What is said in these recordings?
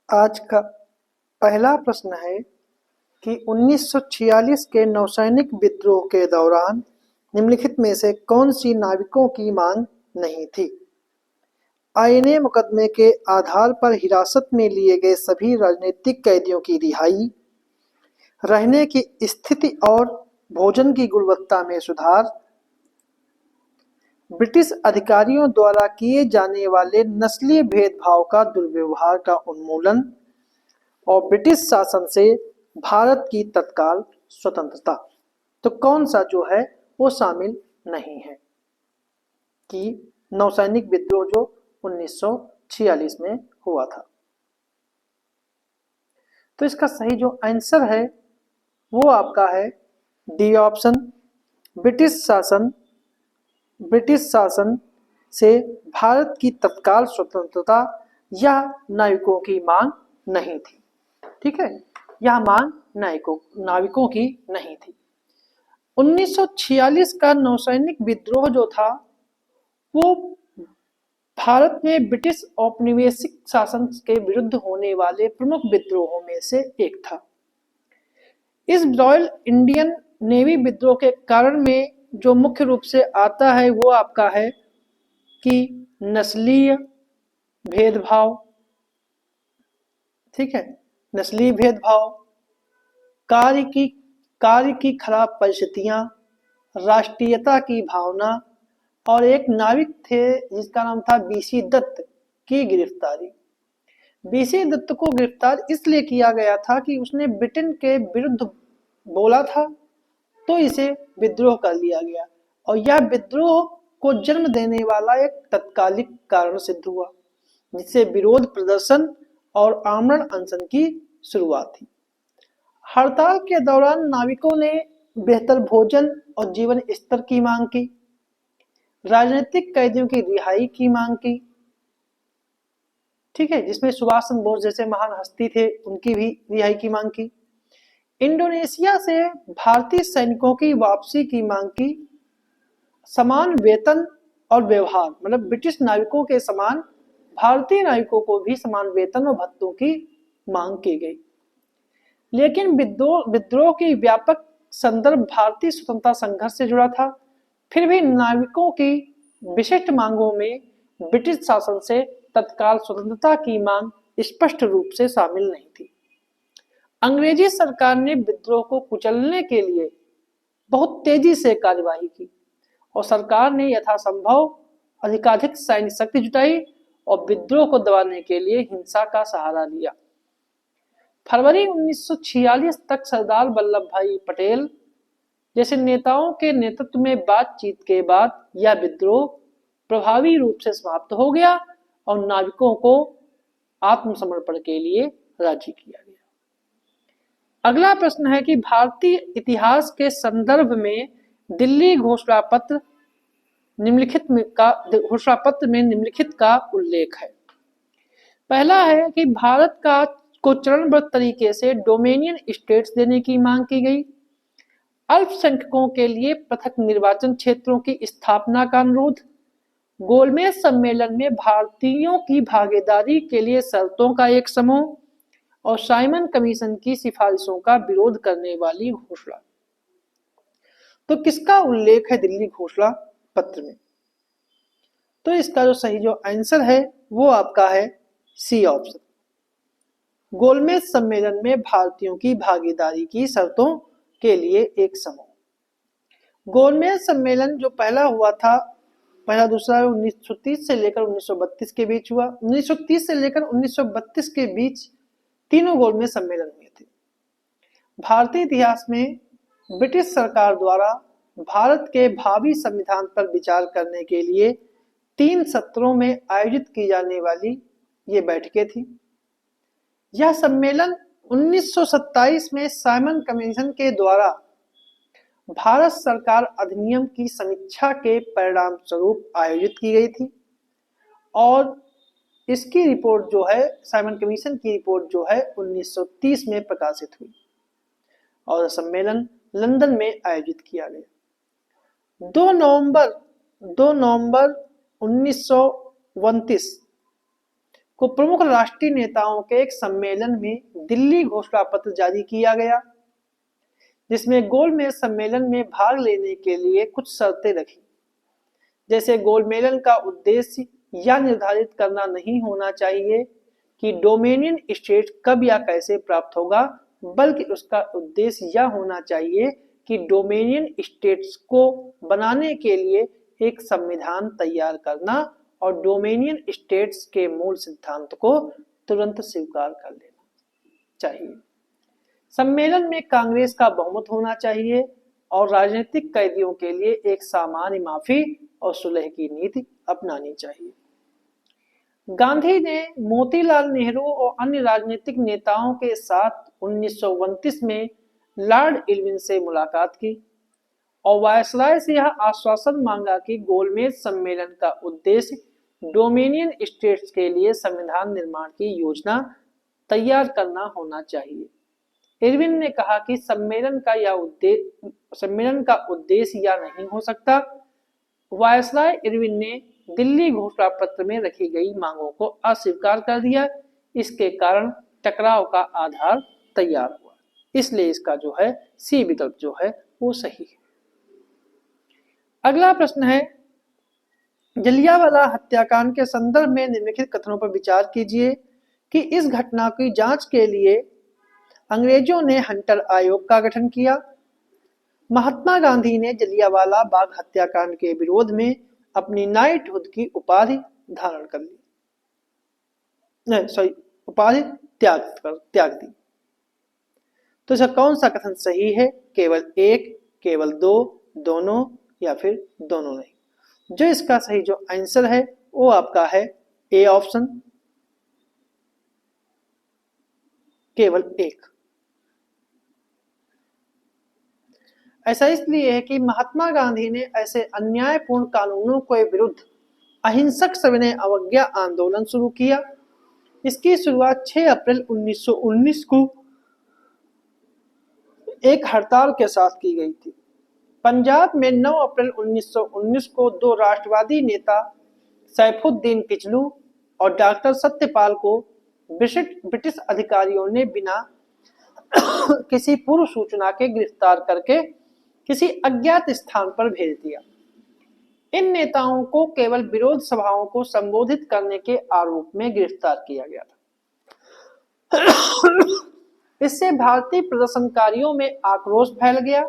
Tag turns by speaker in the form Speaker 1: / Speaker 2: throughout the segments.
Speaker 1: आज का पहला प्रश्न है कि 1946 के नौसैनिक विद्रोह के दौरान निम्नलिखित में से कौन सी नाविकों की मांग नहीं थी? आईएनए मुकदमे के आधार पर हिरासत में लिए गए सभी राजनीतिक कैदियों की रिहाई, रहने की स्थिति और भोजन की गुणवत्ता में सुधार, ब्रिटिश अधिकारियों द्वारा किए जाने वाले नस्लीय भेदभाव का दुर्व्यवहार का उन्मूलन और ब्रिटिश शासन से भारत की तत्काल स्वतंत्रता। तो कौन सा जो है वो शामिल नहीं है कि नौसैनिक विद्रोह जो 1946 में हुआ था। तो इसका सही जो आंसर है वो आपका है डी ऑप्शन, ब्रिटिश शासन से भारत की तत्काल स्वतंत्रता या नाविकों की मांग नहीं थी। ठीक है, यह मांग नाविकों की नहीं थी। 1946 का नौसैनिक विद्रोह जो था वो भारत में ब्रिटिश औपनिवेशिक शासन के विरुद्ध होने वाले प्रमुख विद्रोहों में से एक था। इस रॉयल इंडियन नेवी विद्रोह के कारण में जो मुख्य रूप से आता है वो आपका है कि नस्लीय भेदभाव, ठीक है, नस्लीय भेदभाव, कार्य की खराब परिस्थितियां, राष्ट्रीयता की भावना और एक नाविक थे जिसका नाम था बीसी दत्त की गिरफ्तारी। बीसी दत्त को गिरफ्तार इसलिए किया गया था कि उसने ब्रिटेन के विरुद्ध बोला था, तो इसे विद्रोह कर लिया गया और यह विद्रोह को जन्म देने वाला एक तत्कालिक कारण सिद्ध हुआ, जिससे विरोध प्रदर्शन और आमरण अनशन की शुरुआत थी। हड़ताल के दौरान नाविकों ने बेहतर भोजन और जीवन स्तर की मांग की, राजनीतिक कैदियों की रिहाई की मांग की, ठीक है, जिसमें सुभाष चंद्र बोस जैसे महान हस्ती थे उनकी भी रिहाई की मांग की, इंडोनेशिया से भारतीय सैनिकों की वापसी की मांग की, समान वेतन और व्यवहार, मतलब ब्रिटिश नाविकों के समान भारतीय नाविकों को भी समान वेतन और भत्तों की मांग की गई। लेकिन विद्रोह की व्यापक संदर्भ भारतीय स्वतंत्रता संघर्ष से जुड़ा था। फिर भी नाविकों की विशिष्ट मांगों में ब्रिटिश शासन से तत्काल स्वतंत्रता की मांग स्पष्ट रूप से शामिल नहीं थी। अंग्रेजी सरकार ने विद्रोह को कुचलने के लिए बहुत तेजी से कार्यवाही की और सरकार ने यथासंभव अधिकाधिक सैन्य शक्ति जुटाई और विद्रोह को दबाने के लिए हिंसा का सहारा लिया। फरवरी 1946 तक सरदार वल्लभ भाई पटेल जैसे नेताओं के नेतृत्व में बातचीत के बाद यह विद्रोह प्रभावी रूप से समाप्त हो गया और नाविकों को आत्मसमर्पण के लिए राजी किया गया। अगला प्रश्न है कि भारतीय इतिहास के संदर्भ में दिल्ली घोषणा पत्र में निम्नलिखित का उल्लेख है। पहला है कि भारत को चरणबद्ध तरीके से डोमिनियन स्टेट्स देने की मांग की गई, अल्पसंख्यकों के लिए पृथक निर्वाचन क्षेत्रों की स्थापना का अनुरोध, गोलमेज सम्मेलन में भारतीयों की भागीदारी के लिए शर्तों का एक समूह और साइमन कमीशन की सिफारिशों का विरोध करने वाली घोषणा। तो किसका उल्लेख है दिल्ली घोषणा पत्र में? तो इसका जो सही जो आंसर है वो आपका है सी ऑप्शन, गोलमेज सम्मेलन में भारतीयों की भागीदारी की शर्तों के लिए एक समूह। गोलमेज सम्मेलन जो पहला हुआ था, पहला दूसरा 1930 से लेकर 1932 के बीच हुआ। 1930 से लेकर 1932 के बीच तीनों गोलमेज सम्मेलन हुए थे। भारतीय इतिहास में ब्रिटिश सरकार द्वारा भारत के भावी संविधान पर विचार करने के लिए 3 सत्रों में आयोजित की जाने वाली ये बैठकें थी। यह सम्मेलन 1927 में साइमन कमीशन के द्वारा भारत सरकार अधिनियम की समीक्षा के परिणाम स्वरूप आयोजित की गई थी और इसकी रिपोर्ट जो है, साइमन कमीशन की रिपोर्ट जो है 1930 में प्रकाशित हुई और सम्मेलन लंदन में आयोजित किया गया। 2 नवंबर 1929 को प्रमुख राष्ट्रीय नेताओं के एक सम्मेलन में दिल्ली घोषणा पत्र जारी किया गया, जिसमें गोलमेज सम्मेलन में भाग लेने के लिए कुछ शर्तें रखी, जैसे गोलमेज का उद्देश्य यह निर्धारित करना नहीं होना चाहिए कि डोमिनियन स्टेट कब या कैसे प्राप्त होगा, बल्कि उसका उद्देश्य यह होना चाहिए कि डोमिनियन स्टेट्स को बनाने के लिए एक संविधान तैयार करना और डोमिनियन स्टेट्स के मूल सिद्धांत को तुरंत स्वीकार कर लेना चाहिए। सम्मेलन में कांग्रेस का बहुमत होना चाहिए और राजनीतिक कैदियों के लिए एक सामान्य माफी और सुलह की नीति अपनानी चाहिए। गांधी ने मोतीलाल नेहरू और अन्य राजनीतिक नेताओं के साथ 1929 में लॉर्ड इरविन से मुलाकात की और वायसराय से यह आश्वासन मांगा कि गोलमेज सम्मेलन का उद्देश्य डोमिनियन स्टेट्स के लिए संविधान निर्माण की योजना तैयार करना होना चाहिए। इरविन ने कहा कि सम्मेलन का उद्देश्य यह नहीं हो सकता। वायसराय इरविन ने दिल्ली घोषणा पत्र में रखी गई मांगों को अस्वीकार कर दिया। इसके कारण टकराव का आधार तैयार हुआ, इसलिए इसका जो है सी विकल्प जो है वो सही है। अगला प्रश्न है, जलियांवाला हत्याकांड के संदर्भ में निम्नलिखित कथनों पर विचार कीजिए कि इस घटना की जांच के लिए अंग्रेजों ने हंटर आयोग का गठन किया। महात्मा गांधी ने जलियांवाला बाग हत्याकांड के विरोध में अपनी नाइटहुड की उपाधि धारण कर ली, उपाधि त्याग दी। तो इसका कौन सा कथन सही है? केवल एक, केवल दो, दोनों या फिर दोनों नहीं। जो इसका सही जो आंसर है वो आपका है ए ऑप्शन, केवल एक। ऐसा इसलिए है कि महात्मा गांधी ने ऐसे अन्यायपूर्ण कानूनों के विरुद्ध अहिंसक सविनय अवज्ञा आंदोलन शुरू किया। इसकी शुरुआत 6 अप्रैल 1919 को एक हड़ताल के साथ की गई थी। पंजाब में 9 अप्रैल 1919 को दो राष्ट्रवादी नेता सैफुद्दीन किचलू और डॉक्टर सत्यपाल को ब्रिटिश अधिकारियों ने बिना किसी पूर्व सूचना के गिरफ्तार करके किसी अज्ञात स्थान पर भेज दिया। इन नेताओं को केवल विरोध सभाओं को संबोधित करने के आरोप में गिरफ्तार किया गया था। इससे भारतीय प्रदर्शनकारियों में आक्रोश फैल गया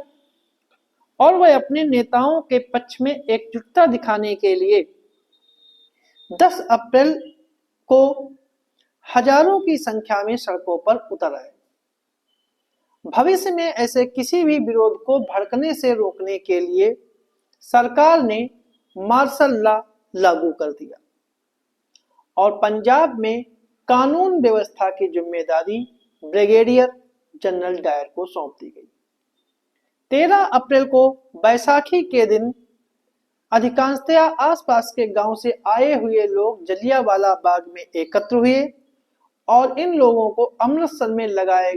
Speaker 1: और वे अपने नेताओं के पक्ष में एकजुटता दिखाने के लिए 10 अप्रैल को हजारों की संख्या में सड़कों पर उतर आए। भविष्य में ऐसे किसी भी विरोध को भड़कने से रोकने के लिए सरकार ने मार्शल लॉ लागू कर दिया और पंजाब में कानून व्यवस्था की जिम्मेदारी ब्रिगेडियर जनरल डायर को सौंप दी गई। 13 अप्रैल को बैसाखी के दिन अधिकांशतया आसपास के गांव से आए हुए लोग जलियांवाला बाग में एकत्र हुए और इन लोगों को अमृतसर में लगाए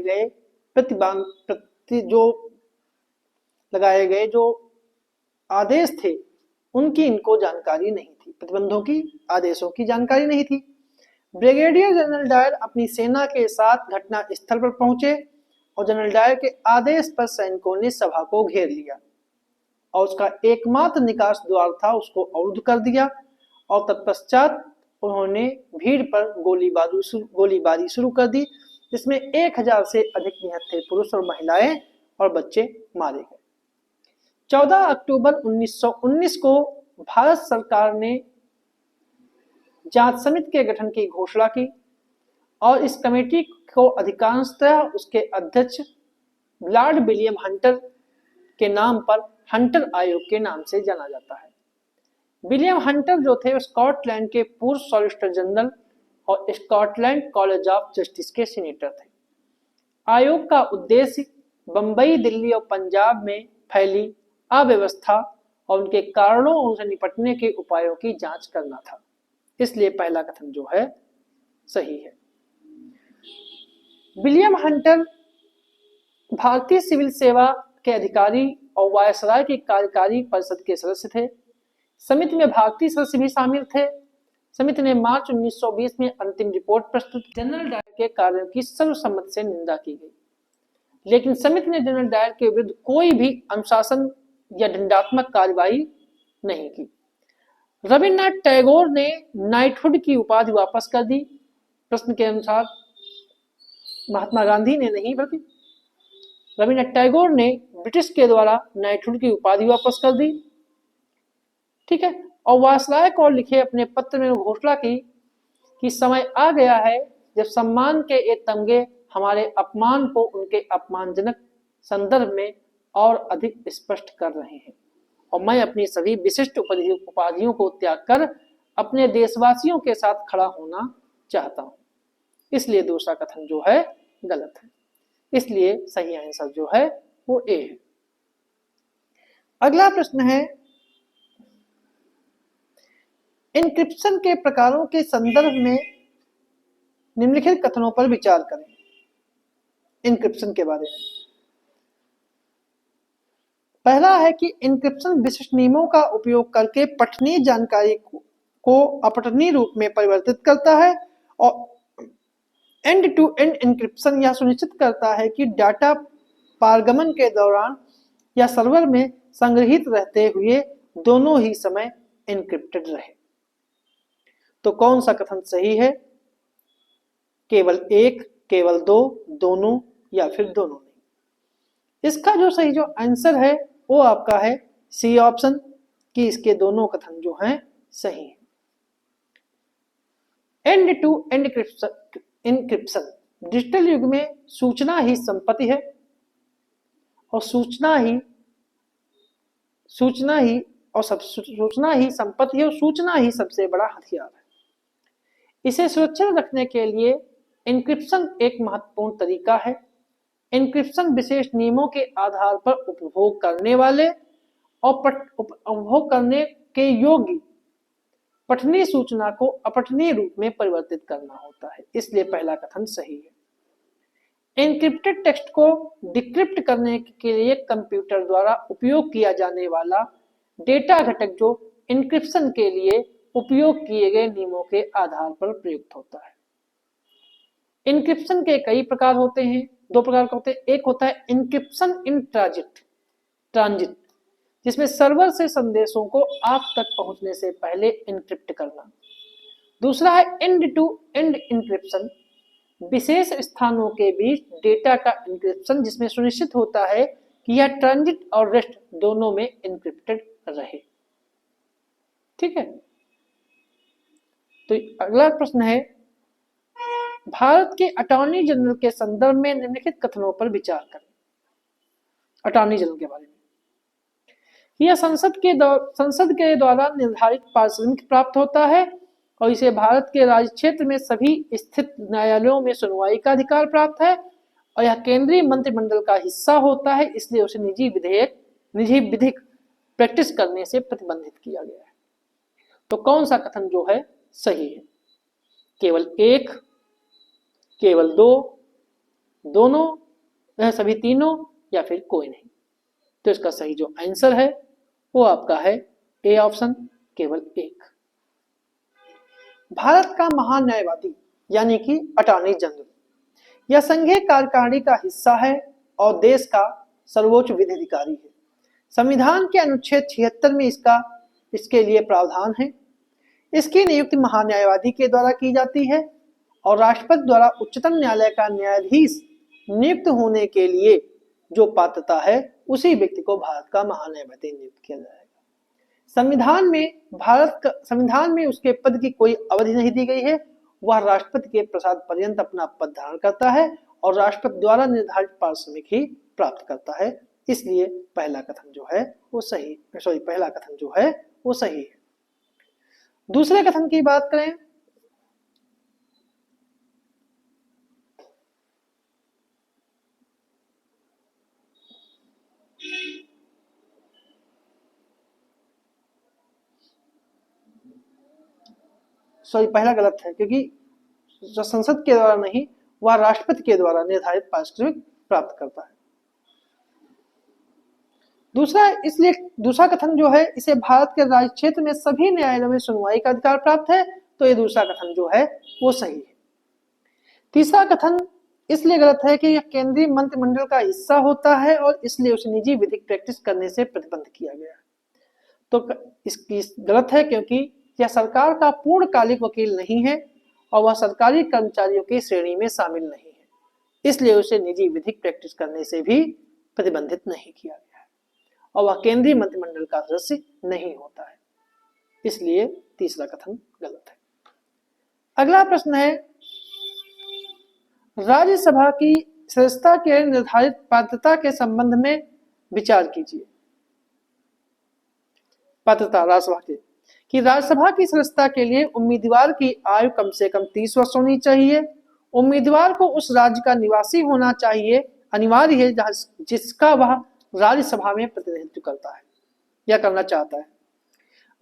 Speaker 1: गए जो आदेश थे उनकी इनको जानकारी नहीं थी, प्रतिबंधों की आदेशों की जानकारी नहीं थी। ब्रिगेडियर जनरल डायर अपनी सेना के साथ घटना स्थल पर पहुंचे और जनरल डायर के आदेश पर सैनिकों ने सभा को घेर लिया और उसका एकमात्र निकास द्वार था उसको अवरुद्ध कर दिया और तत्पश्चात उन्होंने भीड़ पर गोलीबारी शुरू कर दी, जिसमें 1000 से अधिक निहत्थे पुरुष और महिलाएं और बच्चे मारे गए। 14 अक्टूबर 1919 को भारत सरकार ने जांच समिति के गठन की घोषणा की और इस कमेटी को अधिकांशतः उसके अध्यक्ष लॉर्ड विलियम हंटर के नाम पर हंटर आयोग के नाम से जाना जाता है। विलियम हंटर जो थे स्कॉटलैंड के पूर्व सॉलिसिटर जनरल और स्कॉटलैंड कॉलेज ऑफ जस्टिस के सीनेटर थे। आयोग का उद्देश्य बंबई, दिल्ली और पंजाब में फैली अव्यवस्था और उनके कारणों और उनसे निपटने के उपायों की जांच करना था। इसलिए पहला कथन जो है सही है। विलियम हंटर भारतीय सिविल सेवा के अधिकारी और वायसराय की कार्यकारी परिषद के सदस्य थे। समिति में भारतीय सदस्य भी शामिल थे। समिति ने मार्च 1920 में अंतिम रिपोर्ट प्रस्तुत की। जनरल डायर के कार्यों की सर्वसम्मति से निंदा की गई, लेकिन समिति ने जनरल डायर के विरुद्ध कोई भी अनुशासन या दंडात्मक कार्रवाई नहीं की। रविन्द्रनाथ टैगोर ने नाइटहुड की उपाधि वापस कर दी। प्रश्न के अनुसार महात्मा गांधी ने नहीं, बल्कि रविन्द्रनाथ टैगोर ने ब्रिटिश के द्वारा नाइटहुड की उपाधि वापस कर दी। ठीक है। और वायसराय को लिखे अपने पत्र में घोषणा की कि समय आ गया है जब सम्मान के ये तमगे हमारे अपमान को उनके अपमानजनक संदर्भ में और अधिक स्पष्ट कर रहे हैं, और मैं अपनी सभी विशिष्ट उपाधियों को त्याग कर अपने देशवासियों के साथ खड़ा होना चाहता हूं। इसलिए दूसरा कथन जो है गलत है, इसलिए सही आंसर जो है वो ए है। अगला प्रश्न है, एन्क्रिप्शन के प्रकारों के संदर्भ में निम्नलिखित कथनों पर विचार करें। एन्क्रिप्शन के बारे में पहला है कि एन्क्रिप्शन विशिष्ट नियमों का उपयोग करके पठनीय जानकारी को अपठनीय रूप में परिवर्तित करता है, और एंड टू एंड एन्क्रिप्शन यह सुनिश्चित करता है कि डाटा पारगमन के दौरान या सर्वर में संग्रहित रहते हुए दोनों ही समय एन्क्रिप्टेड रहे। तो कौन सा कथन सही है? केवल एक, केवल दो, दोनों, या फिर दोनों नहीं? इसका जो सही जो आंसर है वो आपका है सी ऑप्शन, कि इसके दोनों कथन जो हैं सही हैं। End to end encryption digital युग में सूचना ही संपत्ति है, और सूचना ही संपत्ति है, और सूचना ही सबसे बड़ा हथियार है। इसे सुरक्षित रखने के लिए एन्क्रिप्शन एक महत्वपूर्ण तरीका है। एन्क्रिप्शन विशेष नियमों के आधार पर उपभोग करने वाले और उपभोग करने के योग्य पठनीय सूचना को अपठनीय रूप में परिवर्तित करना होता है, इसलिए पहला कथन सही है। एन्क्रिप्टेड टेक्स्ट को डिक्रिप्ट करने के लिए कंप्यूटर द्वारा उपयोग किया जाने वाला डेटा घटक जो एन्क्रिप्शन के लिए उपयोग किए गए नियमों के आधार पर प्रयुक्त होता है। एन्क्रिप्शन के कई प्रकार होते हैं, दो प्रकार के होते हैं। एक होता है एन्क्रिप्शन इन ट्रांजिट, जिसमें सर्वर से संदेशों को आप तक पहुंचने से पहले एन्क्रिप्ट करना। दूसरा है एंड टू एंड एन्क्रिप्शन, विशेष स्थानों के बीच डेटा का एन्क्रिप्शन, जिसमें सुनिश्चित होता है कि यह ट्रांजिट और रेस्ट दोनों में एन्क्रिप्टेड रहे। ठीक है। तो अगला प्रश्न है, भारत के अटॉर्नी जनरल के संदर्भ में निम्नलिखित कथनों पर विचार करें। अटॉर्नी जनरल के बारे में, यह संसद के द्वारा निर्धारित पारिश्रमिक प्राप्त होता है, और इसे भारत के राज्य क्षेत्र में सभी स्थित न्यायालयों में सुनवाई का अधिकार प्राप्त है, और यह केंद्रीय मंत्रिमंडल का हिस्सा होता है, इसलिए उसे निजी विधिक प्रैक्टिस करने से प्रतिबंधित किया गया है। तो कौन सा कथन जो है सही है? केवल एक, केवल दो, दोनों, वह सभी तीनों, या फिर कोई नहीं? तो इसका सही जो आंसर है वो आपका है ए ऑप्शन, केवल एक। भारत का महान्यायवादी यानी कि अटॉर्नी जनरल यह संघीय कार्यकारिणी का हिस्सा है और देश का सर्वोच्च विधि अधिकारी है। संविधान के अनुच्छेद 76 में इसके लिए प्रावधान है। इसकी नियुक्ति महान्यायवादी के द्वारा की जाती है, और राष्ट्रपति द्वारा उच्चतम न्यायालय का न्यायाधीश नियुक्त होने के लिए जो पात्रता है उसी व्यक्ति को भारत का महान्यायवादी नियुक्त किया जाएगा। संविधान में उसके पद की कोई अवधि नहीं दी गई है। वह राष्ट्रपति के प्रसाद पर्यंत अपना पद धारण करता है और राष्ट्रपति द्वारा निर्धारित पारिश्रमिक ही प्राप्त करता है, इसलिए पहला कथन जो है वो सही है। दूसरे कथन की बात करें, पहला गलत है, क्योंकि जो संसद के द्वारा नहीं, वह राष्ट्रपति के द्वारा निर्धारित पारिश्रमिक प्राप्त करता है। दूसरा कथन जो है, इसे भारत के राज्य क्षेत्र में सभी न्यायालयों में सुनवाई का अधिकार प्राप्त है, तो ये दूसरा कथन जो है वो सही है। तीसरा कथन इसलिए गलत है कि यह केंद्रीय मंत्रिमंडल का हिस्सा होता है और इसलिए उसे निजी विधिक प्रैक्टिस करने से प्रतिबंध किया गया है। तो इसकी गलत है क्योंकि यह सरकार का पूर्णकालिक वकील नहीं है और वह सरकारी कर्मचारियों की श्रेणी में शामिल नहीं है, इसलिए उसे निजी विधिक प्रैक्टिस करने से भी प्रतिबंधित नहीं किया गया है और वह केंद्रीय मंत्रिमंडल का सदस्य नहीं होता है, इसलिए तीसरा कथन गलत है। अगला प्रश्न है, राज्यसभा की सदस्यता के निर्धारित पात्रता के संबंध में विचार कीजिए। पात्रता राज्यसभा की राज्यसभा की सदस्यता के लिए उम्मीदवार की आयु कम से कम 30 वर्ष होनी चाहिए। उम्मीदवार को उस राज्य का निवासी होना चाहिए, अनिवार्य है जिसका वह राज्यसभा में प्रतिनिधित्व करता है या करना चाहता है।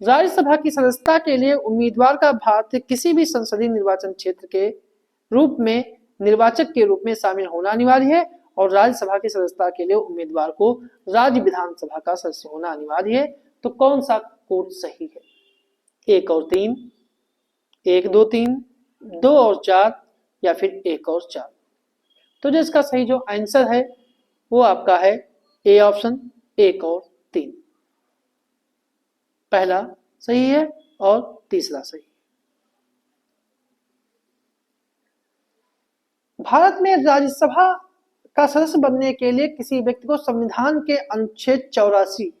Speaker 1: राज्यसभा की सदस्यता के लिए उम्मीदवार का भारत के किसी भी संसदीय निर्वाचन क्षेत्र के रूप में निर्वाचक के रूप में शामिल होना अनिवार्य है और राज्यसभा की सदस्यता के लिए उम्मीदवार को राज्य विधानसभा का सदस्य होना अनिवार्य है। तो कौन सा कोड सही है? 1 और 3, 1, 2, 3, 2 और 4 या फिर 1 और 4? तो जिसका सही जो आंसर है वो आपका है ए ऑप्शन, 1 और 3। पहला सही है और तीसरा सही। भारत में राज्यसभा का सदस्य बनने के लिए किसी व्यक्ति को संविधान के अनुच्छेद 84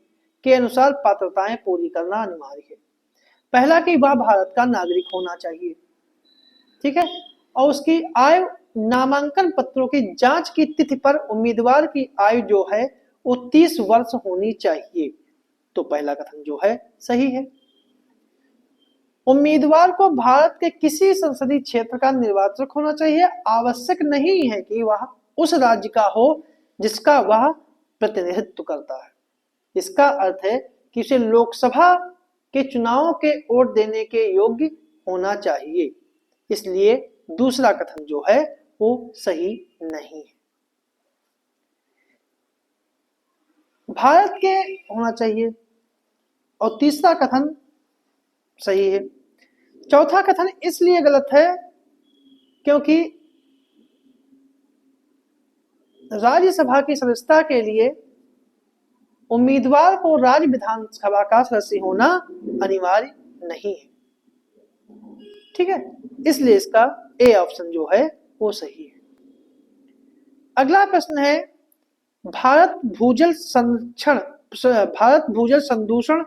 Speaker 1: के अनुसार पात्रताएं पूरी करना अनिवार्य है। पहला कि वह भारत का नागरिक होना चाहिए, ठीक है, और उसकी आयु नामांकन पत्रों की जांच की तिथि पर उम्मीदवार की आयु जो है वो 30 वर्ष होनी चाहिए। तो पहला कथन जो है सही है। उम्मीदवार को भारत के किसी संसदीय क्षेत्र का निर्वाचक होना चाहिए, आवश्यक नहीं है कि वह उस राज्य का हो जिसका वह प्रतिनिधित्व करता है। इसका अर्थ है कि उसे लोकसभा के चुनावों के वोट देने के योग्य होना चाहिए, इसलिए दूसरा कथन जो है वो सही नहीं है। भारत के होना चाहिए और तीसरा कथन सही है। चौथा कथन इसलिए गलत है क्योंकि राज्यसभा की सदस्यता के लिए उम्मीदवार को राज्य विधानसभा का सदस्य होना अनिवार्य नहीं है, ठीक है, इसलिए इसका ए ऑप्शन जो है वो सही है। अगला प्रश्न है, भारत भूजल संदूषण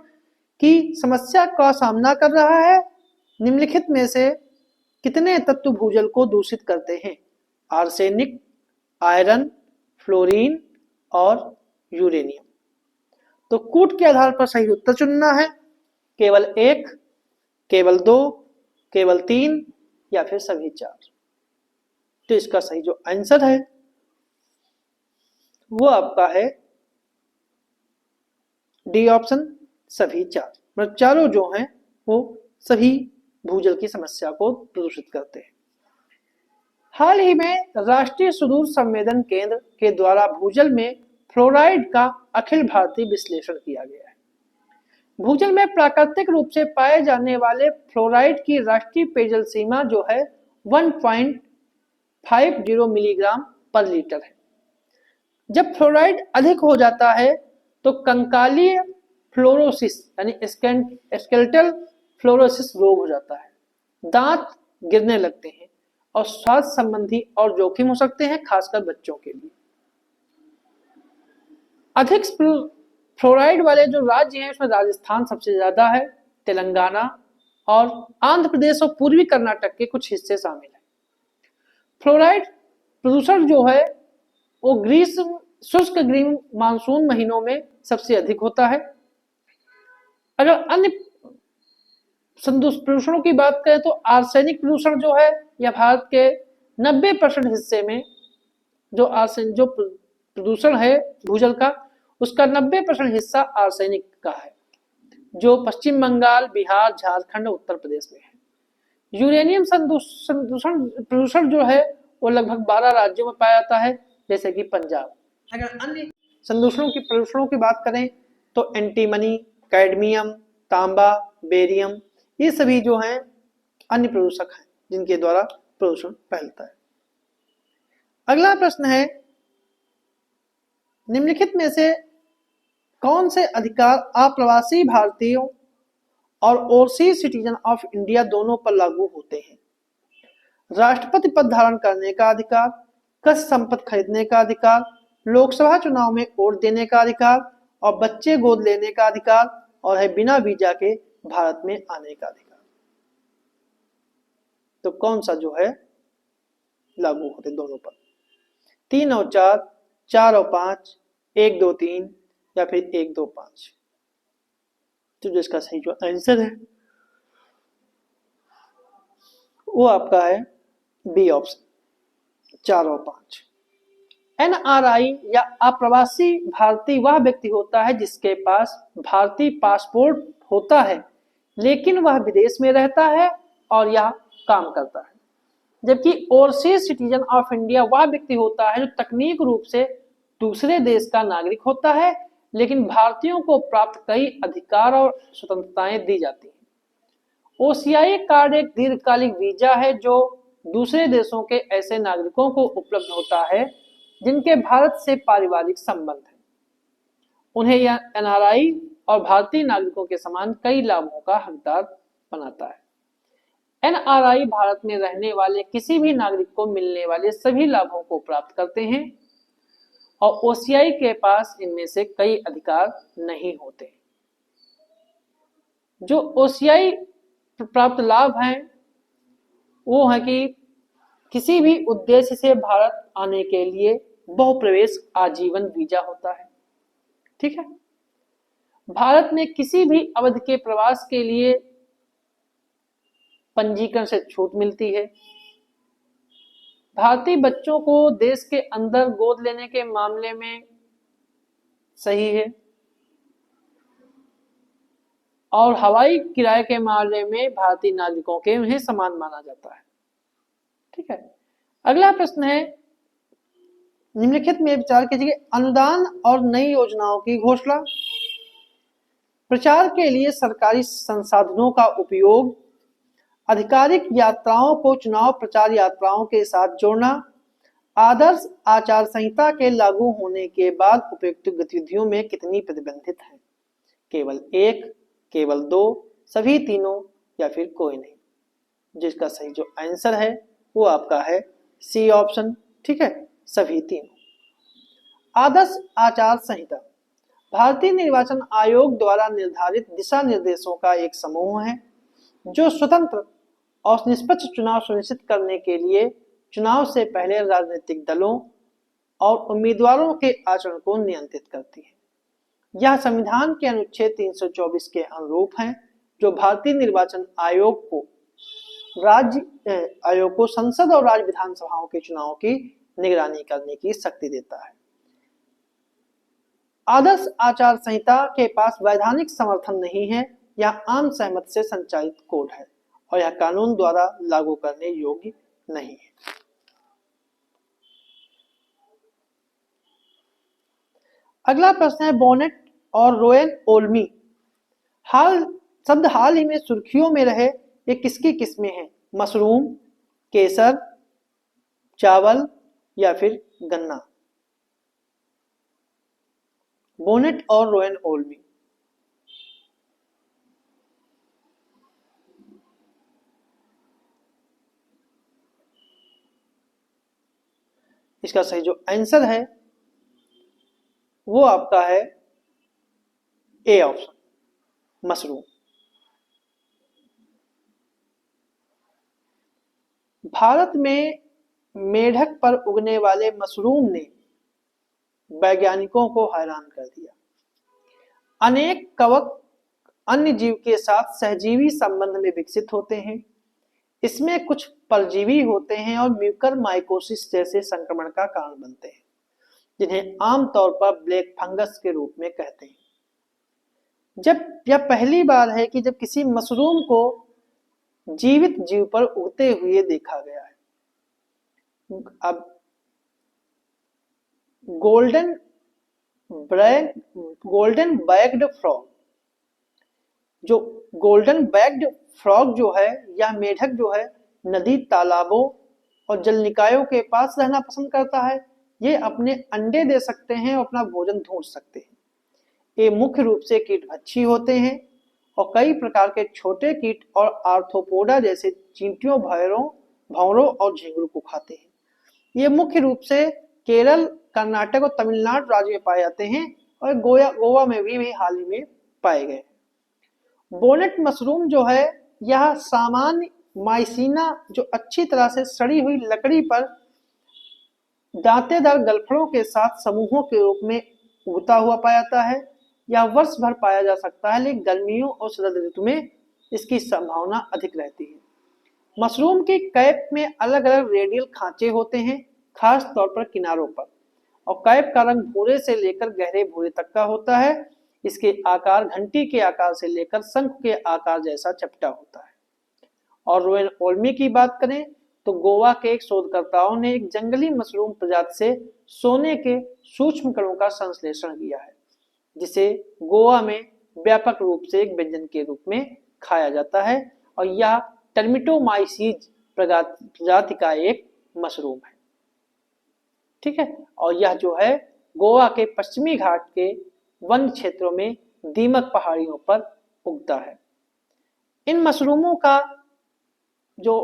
Speaker 1: की समस्या का सामना कर रहा है। निम्नलिखित में से कितने तत्व भूजल को दूषित करते हैं? आर्सेनिक, आयरन, फ्लोरीन और यूरेनियम। तो कूट के आधार पर सही उत्तर चुनना है, केवल 1, केवल 2, केवल 3 या फिर सभी 4। तो इसका सही जो आंसर है वो आपका है डी ऑप्शन, सभी 4। मतलब चारों जो हैं वो सभी भूजल की समस्या को प्रदूषित करते हैं। हाल ही में राष्ट्रीय सुदूर संवेदन केंद्र के द्वारा भूजल में फ्लोराइड का अखिल भारतीय विश्लेषण किया गया है। भूजल में प्राकृतिक रूप से पाए जाने वाले फ्लोराइड की राष्ट्रीय पेयजल सीमा जो है 1.50 मिलीग्राम पर लीटर है। जब फ्लोराइड अधिक हो जाता है तो कंकालीय फ्लोरोसिस यानी स्केलेटल फ्लोरोसिस रोग हो जाता है, दांत गिरने लगते हैं और स्वास्थ्य संबंधी और जोखिम हो सकते हैं, खासकर बच्चों के लिए। अधिक फ्लोराइड वाले जो राज्य हैं उसमें राजस्थान सबसे ज्यादा है, तेलंगाना और आंध्र प्रदेश और पूर्वी कर्नाटक के कुछ हिस्से शामिल हैं। फ्लोराइड प्रदूषण जो है वो ग्रीष्म शुष्क ग्रीष्म मानसून महीनों में सबसे अधिक होता है। अगर अन्य प्रदूषणों की बात करें तो आर्सेनिक प्रदूषण जो है यह भारत के 90% हिस्से में जो प्रदूषण है भूजल का उसका 90% हिस्सा आर्सेनिक का है, जो पश्चिम बंगाल, बिहार, झारखंड, उत्तर प्रदेश में है। यूरेनियम प्रदूषण जो है वो लगभग 12 राज्यों में पाया जाता है, जैसे कि पंजाब। अगर अन्य प्रदूषणों की बात करें तो एंटीमनी, कैडमियम, तांबा, बेरियम, ये सभी जो हैं अन्य प्रदूषक हैं जिनके द्वारा प्रदूषण फैलता है। अगला प्रश्न है, निम्नलिखित में से कौन से अधिकार अप्रवासी भारतीयों और ओवरसीज सिटीजन ऑफ इंडिया दोनों पर लागू होते हैं? राष्ट्रपति पद धारण करने का अधिकार, कृषि संपत्ति खरीदने का अधिकार, लोकसभा चुनाव में वोट देने का अधिकार और बच्चे गोद लेने का अधिकार, और है बिना वीजा के भारत में आने का अधिकार। तो कौन सा जो है लागू होते दोनों पर? 3 और 4, 4 और 5, 1, 2, 3 या फिर 1, 2, 5? तो जिसका सही जो आंसर है वो आपका है बी ऑप्शन, 4 और 5। एनआरआई या अप्रवासी भारतीय वह व्यक्ति होता है जिसके पास भारतीय पासपोर्ट होता है लेकिन वह विदेश में रहता है और यह काम करता है। जबकि ओवरसीज सिटीजन ऑफ इंडिया वह व्यक्ति होता है जो तकनीक रूप से दूसरे देश का नागरिक होता है लेकिन भारतीयों को प्राप्त कई अधिकार और स्वतंत्रताएं दी जाती हैं। ओसीआई कार्ड एक दीर्घकालिक वीजा है जो दूसरे देशों के ऐसे नागरिकों को उपलब्ध होता है जिनके भारत से पारिवारिक संबंध है। उन्हें यह एनआरआई और भारतीय नागरिकों के समान कई लाभों का हकदार बनाता है। एनआरआई भारत में रहने वाले किसी भी नागरिक को मिलने वाले सभी लाभों को प्राप्त करते हैं और ओसीआई के पास इनमें से कई अधिकार नहीं होते। जो ओसीआई प्राप्त लाभ हैं वो है कि किसी भी उद्देश्य से भारत आने के लिए बहुप्रवेश आजीवन वीजा होता है। ठीक है, भारत में किसी भी अवधि के प्रवास के लिए पंजीकरण से छूट मिलती है। भारतीय बच्चों को देश के अंदर गोद लेने के मामले में सही है और हवाई किराए के मामले में भारतीय नागरिकों के उन्हें समान माना जाता है। ठीक है, अगला प्रश्न है, निम्नलिखित में विचार कीजिए, अनुदान और नई योजनाओं की घोषणा। प्रचार के लिए सरकारी संसाधनों का उपयोग, आधिकारिक यात्राओं को चुनाव प्रचार यात्राओं के साथ जोड़ना, आदर्श आचार संहिता के लागू होने के बाद उपयुक्त गतिविधियों में कितनी प्रतिबंधित है? केवल 1, केवल 2, सभी तीनों या फिर कोई नहीं? जिसका सही जो आंसर है वो आपका है सी ऑप्शन। ठीक है, सभी तीनों। आदर्श आचार संहिता भारतीय निर्वाचन आयोग द्वारा निर्धारित दिशा निर्देशों का एक समूह है जो स्वतंत्र और निष्पक्ष चुनाव सुनिश्चित करने के लिए चुनाव से पहले राजनीतिक दलों और उम्मीदवारों के आचरण को नियंत्रित करती है। यह संविधान के अनुच्छेद 324 के अनुरूप है जो भारतीय निर्वाचन आयोग को संसद और राज्य विधानसभाओं के चुनाव की निगरानी करने की शक्ति देता है। आदर्श आचार संहिता के पास वैधानिक समर्थन नहीं है, यह आम सहमति से संचालित कोड है और यह कानून द्वारा लागू करने योग्य नहीं है। अगला प्रश्न है, बोनेट और रोएन ओल्मी हाल ही में सुर्खियों में रहे, ये किसकी किस्में हैं? मशरूम, केसर, चावल या फिर गन्ना? बोनेट और रोएन ओल्मी। इसका सही जो आंसर है वो आपका है ए ऑप्शन, मशरूम। भारत में मेढक पर उगने वाले मशरूम ने वैज्ञानिकों को हैरान कर दिया। अनेक कवक अन्य जीव के साथ सहजीवी संबंध में विकसित होते हैं। इसमें कुछ परजीवी होते हैं और म्यूकर माइकोसिस जैसे संक्रमण का कारण बनते हैं जिन्हें आमतौर पर ब्लैक फंगस के रूप में कहते हैं। जब यह पहली बार है कि जब किसी मशरूम को जीवित जीव पर उगते हुए देखा गया है। अब गोल्डन बैक्ड फ्रॉग जो गोल्डन बैग्ड फ्रॉग जो है या मेढक जो है नदी तालाबों और जल निकायों के पास रहना पसंद करता है। ये अपने अंडे दे सकते हैं और अपना भोजन ढूंढ सकते हैं। ये मुख्य रूप से कीटभक्षी होते हैं और कई प्रकार के छोटे कीट और आर्थ्रोपोडा जैसे चींटियों, भंवरों और झींगुर को खाते हैं। ये मुख्य रूप से केरल, कर्नाटक और तमिलनाडु राज्य में पाए जाते हैं और गोवा में भी हाल ही में पाए गए। बोनेट मशरूम जो है यह सामान्य माइसीना जो अच्छी तरह से सड़ी हुई लकड़ी पर दांतेदार गलफड़ों के साथ समूहों के रूप में उगता हुआ पाया जाता है। यह वर्ष भर पाया जा सकता है, लेकिन गर्मियों और शरद ऋतु में इसकी संभावना अधिक रहती है। मशरूम की कैप में अलग अलग रेडियल खांचे होते हैं, खास तौर पर किनारों पर, और कैप का रंग भूरे से लेकर गहरे भूरे तक का होता है। इसके आकार घंटी के आकार से लेकर शंख के आकार जैसा चपटा होता है। और रोएन ओल्मी की बात करें तो गोवा के एक शोधकर्ताओं ने एक जंगली मशरूम प्रजाति से सोने के सूक्ष्म कणों का संश्लेषण किया है, जिसे गोवा में व्यापक रूप से एक व्यंजन के रूप में खाया जाता है, और यह टर्मिटोमाइसीज प्रजाति का एक मशरूम है। ठीक है, और यह जो है गोवा के पश्चिमी घाट के वन क्षेत्रों में दीमक पहाड़ियों पर उगता है। इन मशरूमों का जो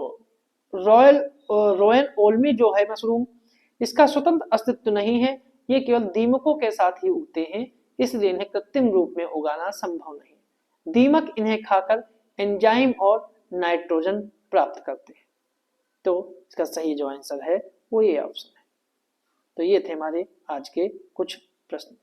Speaker 1: रोएन ओल्मी जो है मशरूम, इसका स्वतंत्र अस्तित्व नहीं है, ये केवल दीमकों के साथ ही उगते हैं, इसलिए इन्हें कृत्रिम रूप में उगाना संभव नहीं। दीमक इन्हें खाकर एंजाइम और नाइट्रोजन प्राप्त करते हैं। तो इसका सही जो आंसर है वो ये ऑप्शन है। तो ये थे हमारे आज के कुछ प्रश्न।